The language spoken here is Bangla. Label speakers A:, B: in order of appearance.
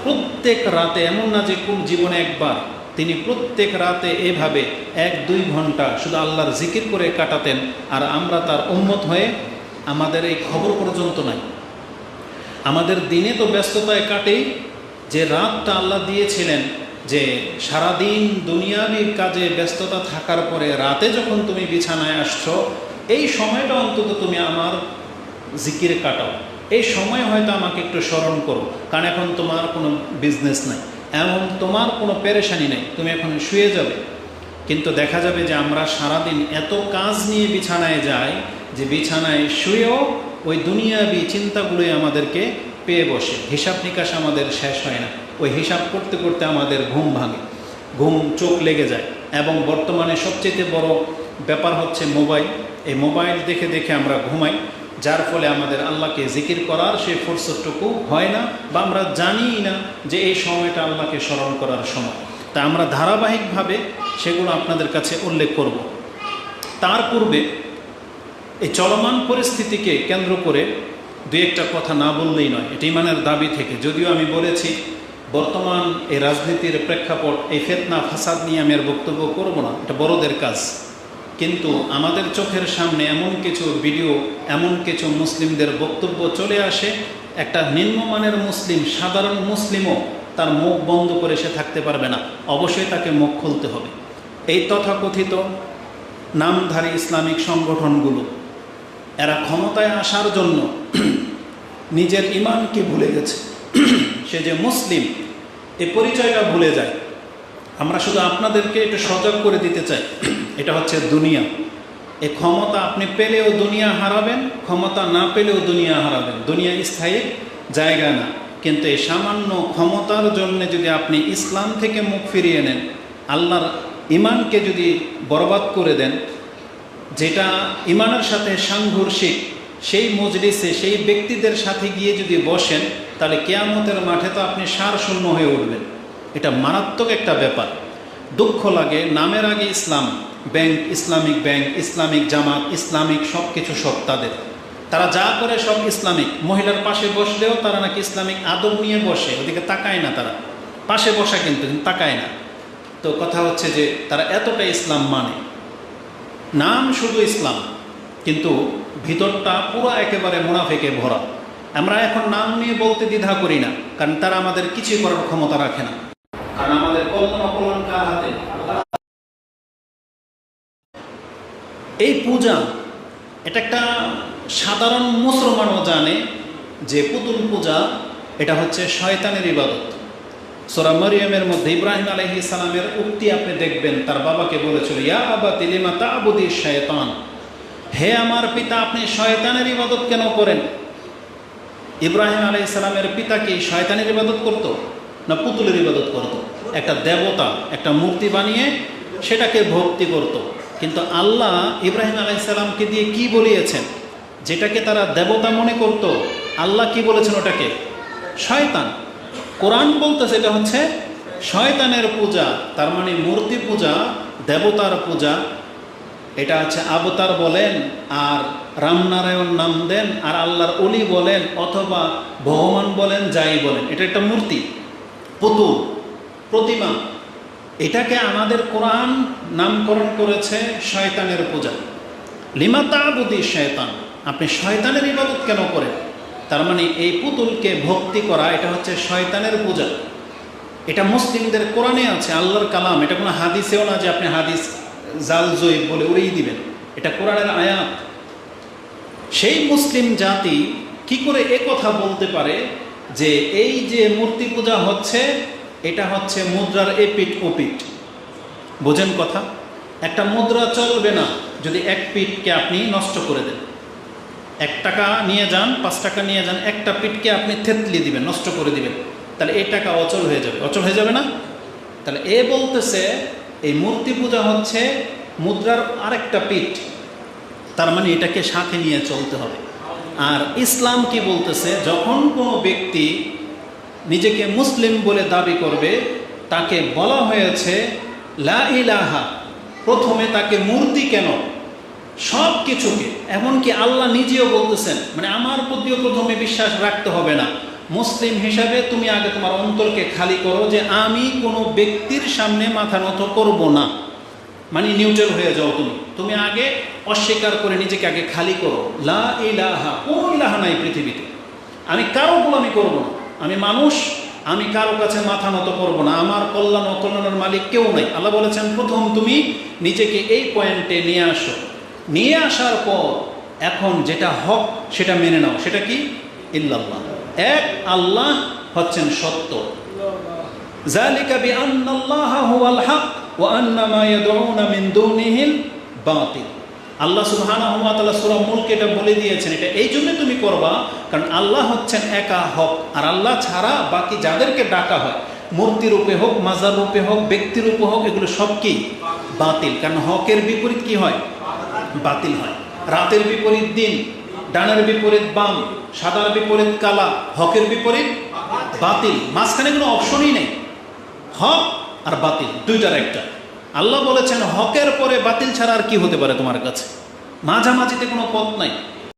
A: প্রত্যেক রাতে, এমন না যে কোন জীবনে একবার, তিনি প্রত্যেক রাতে এভাবে 1-2 ঘন্টা শুধু আল্লাহর জিকির করে কাটাতেন। আর আমরা তার উম্মত হয়ে আমাদের এই খবর পর্যন্ত নাই। আমাদের দিনে তো ব্যস্ততায় কাটেই, যে রাতটা আল্লাহ দিয়েছিলেন, যে সারাদিন দুনিয়াবীর কাজে ব্যস্ততা থাকার পরে রাতে যখন তুমি বিছানায় আসছো, এই সময়টা অন্তত তুমি আমার জিকিরে কাটাও, এই সময় হয়তো আমাকে একটু স্মরণ করো, কারণ এখন তোমার কোনো বিজনেস নাই, এমন তোমার কোনো পেরেশানি নেই, তুমি এখন শুয়ে যাবে। কিন্তু দেখা যাবে যে আমরা সারাদিন এত কাজ নিয়ে বিছানায় যাই যে বিছানায় শুয়েও ওই দুনিয়াবী চিন্তাগুলোই আমাদেরকে পেয়ে বসে। হিসাব নিকাশ আমাদের শেষ হয় না, ওই হিসাব করতে করতে আমাদের ঘুম ভাঙে, ঘুম চোখ লেগে যায়। এবং বর্তমানে সবচেয়ে বড় ব্যাপার হচ্ছে মোবাইল। এই মোবাইল দেখে দেখে আমরা ঘুমাই, যার ফলে আমাদের আল্লাহকে জিকির করার সেই ফুরসতটুকু হয় না, বা আমরা জানিই না যে এই সময়টা আল্লাহকে স্মরণ করার সময়। তা আমরা ধারাবাহিকভাবে সেগুলো আপনাদের কাছে উল্লেখ করব। তার পূর্বে এই চলমান পরিস্থিতিকে কেন্দ্র করে দুই একটা কথা না বললেই নয়, এটি ইমানের দাবি থেকে। যদিও আমি বলেছি বর্তমান এই রাজনীতির প্রেক্ষাপট, এই ফিতনা ফাসাদ নিয়ে আমি আর বক্তব্য করব না, এটা বড়দের কাজ। কিন্তু আমাদের চোখের সামনে এমন কিছু ভিডিও, এমন কিছু মুসলিমদের বক্তব্য চলে আসে, একটা নিম্নমানের মুসলিম, সাধারণ মুসলিমও তার মুখ বন্ধ করে সে থাকতে পারবে না, অবশ্যই তাকে মুখ খুলতে হবে। এই তথাকথিত নামধারী ইসলামিক সংগঠনগুলো, এরা ক্ষমতায় আসার জন্য নিজের ইমানকে ভুলে গেছে। সে যে মুসলিম এই পরিচয়টা ভুলে যায়। আমরা শুধু আপনাদেরকে একটু সজাগ করে দিতে চাই, এটা হচ্ছে দুনিয়া। এই ক্ষমতা আপনি পেলেও দুনিয়া হারাবেন, ক্ষমতা না পেলেও দুনিয়া হারাবেন। দুনিয়া স্থায়ী জায়গা না। কিন্তু এই সামান্য ক্ষমতার জন্য যদি আপনি ইসলাম থেকে মুখ ফিরিয়ে নেন, আল্লাহর ইমানকে যদি বরবাদ করে দেন, যেটা ইমানের সাথে সাংঘর্ষিক, সেই মজলিসে সেই ব্যক্তিদের সাথে গিয়ে যদি বসেন, তাহলে কিয়ামতের মাঠে তো আপনি সারশূন্য হয়ে উঠবেন। এটা মারাত্মক একটা ব্যাপার। দুঃখ লাগে, নামের আগে ইসলাম, ব্যাংক, ইসলামিক ব্যাংক, ইসলামিক জামাত, ইসলামিক সব কিছু সব তাদের, তারা যা করে সব ইসলামিক। মহিলার পাশে বসলেও তারা নাকি ইসলামিক আদব নিয়ে বসে, ওদিকে তাকায় না। তারা পাশে বসা কিন্তু তাকায় না। তো কথা হচ্ছে যে তারা এতটা ইসলাম মানে, নাম শুধু ইসলাম, কিন্তু ভিতরটা পুরো একেবারে মুনাফিকে ভরা। আমরা এখন নাম নিয়ে বলতে দ্বিধা করি না, কারণ তারা আমাদের কিছুই করার ক্ষমতা রাখে না, কারণ আমাদের কল্পনা কল্যাণ কার হাতে। এই পূজা, এটা একটা সাধারণ মুসলমানও জানে যে পুতুল পূজা এটা হচ্ছে শয়তানের ইবাদত। সূরা মরিয়মের মধ্যে ইব্রাহিম আলাইহিস সালামের উক্তি আপনি দেখবেন, তার বাবাকে বলেছিল, ইয়া আবাতি লিমা তা'বুদি শায়তান, হে আমার পিতা, আপনি শয়তানের ইবাদত কেন করেন? ইব্রাহিম আলাইহিস সালামের পিতা কি শয়তানের ইবাদত করত না পুতুলের ইবাদত করত? একটা দেবতা, একটা মূর্তি বানিয়ে সেটাকে ভক্তি করত। কিন্তু আল্লাহ ইব্রাহিম আলাইহিস সালামকে দিয়ে কি বলিয়েছেন? যেটাকে তারা দেবতা মনে করত, আল্লাহ কি বলেছেন? ওটাকে শয়তান। কোরআন বলতেছে এটা হচ্ছে শয়তানের পূজা। তার মানে মূর্তি পূজা, দেবতার পূজা, এটা হচ্ছে আবতার বলেন আর রামনারায়ণ নাম দেন আর আল্লাহর অলি বলেন অথবা ভগবান বলেন, যাই বলেন, এটা একটা মূর্তি, পুতুল, প্রতিমা। এটাকে আমাদের কোরআন নামকরণ করেছে শয়তানের পূজা। লিমা তা'বুদি শয়তান, আপনি শয়তানের ইবাদত কেন করেন? তার মানে এই পুতুলকে ভক্তি করা এটা হচ্ছে শয়তানের পূজা। এটা মুসলিমদের কোরআনে আছে, আল্লাহর কালাম। এটা কোনো হাদিসেও না যে আপনি হাদিস জাল জয়ীব বলে উড়িয়ে দিবেন, এটা কোরআনের আয়াত। সেই মুসলিম জাতি কি করে কথা বলতে পারে যে এই যে মূর্তি পূজা হচ্ছে এটা হচ্ছে মুদ্রার এপিঠ ওপিঠ? বোঝেন কথা? একটা মুদ্রা চলবে না যদি এক পিঠকে আপনি নষ্ট করে দেন। 1 টাকা নিয়ে যান, 5 টাকা নিয়ে যান, একটা পিঠকে আপনি থেতলি দিবেন, নষ্ট করে দিবেন, তাহলে এই টাকা অচল হয়ে যাবে। অচল হয়ে যাবে না? তাহলে বলতেছে এই মূর্তি পূজা হচ্ছে মুদ্রার আরেকটা পিঠ, তার মানে এটাকে সাথে নিয়ে চলতে হবে। আর ইসলাম কি বলতেছে? যখন কোনো ব্যক্তি নিজেকে মুসলিম বলে দাবি করবে, তাকে বলা হয়েছে লা ইলাহা, প্রথমে তাকে মূর্তি কেন, সব কিছুকে, এমনকি আল্লাহ নিজেও বলতেছেন, মানে আমার প্রতিও প্রথমে বিশ্বাস রাখতে হবে না, মুসলিম হিসাবে তুমি আগে তোমার অন্তরকে খালি করো যে আমি কোনো ব্যক্তির সামনে মাথা নত করব না, মানে নিউট্রাল হয়ে যাও। তুমি আগে অস্বীকার করে নিজেকে আগে খালি করো। লা ইলাহা, কোন ইলাহা নাই পৃথিবীতে, আমি কারো গোলামি করব না, আমি মানুষ, আমি কারো কাছে মাথা নত করব না, আমার কল্যাণ অকল্যাণের মালিক কেউ নাই। আল্লাহ বলেছেন প্রথম তুমি নিজেকে এই পয়েন্টে নিয়ে আসো, নিয়ে আসার পর এখন যেটা হক সেটা মেনে নাও। সেটা কি? ইল্লাল্লাহ, এক আল্লাহ হচ্ছেন সত্য। যালিকা বিআন্নাল্লাহা হুয়াল হক ওয়া আন্না মা ইয়াদউনা মিন দুনিহিল বাতিল। আল্লাহ সুবহানাহু ওয়া তাআলা সূরা মুলকে এটা বলে দিয়েছেন, এটা এই জন্য তুমি করবা কারণ আল্লাহ হচ্ছেন একা হক, আর আল্লাহ ছাড়া বাকি যাদেরকে ডাকা হয়, মূর্তি রূপে হোক, মাজার রূপে হোক, ব্যক্তি রূপে হোক, এগুলো সব কি? বাতিল। কারণ হকের বিপরীত কি হয়? বাতিল হয়। রাতের বিপরীত দিন, ডানের বিপরীত বাম, সাদার বিপরীত কালা, হকের বিপরীত বাতিল। মাঝখানে কোনো অপশনই নেই, হক আর বাতিল দুইটার একটা। আল্লাহ বলেছেন হকের পরে বাতিল ছাড়া আর কি হতে পারে তোমার কাছে? মাঝামাঝিতে কোনো পথ নাই।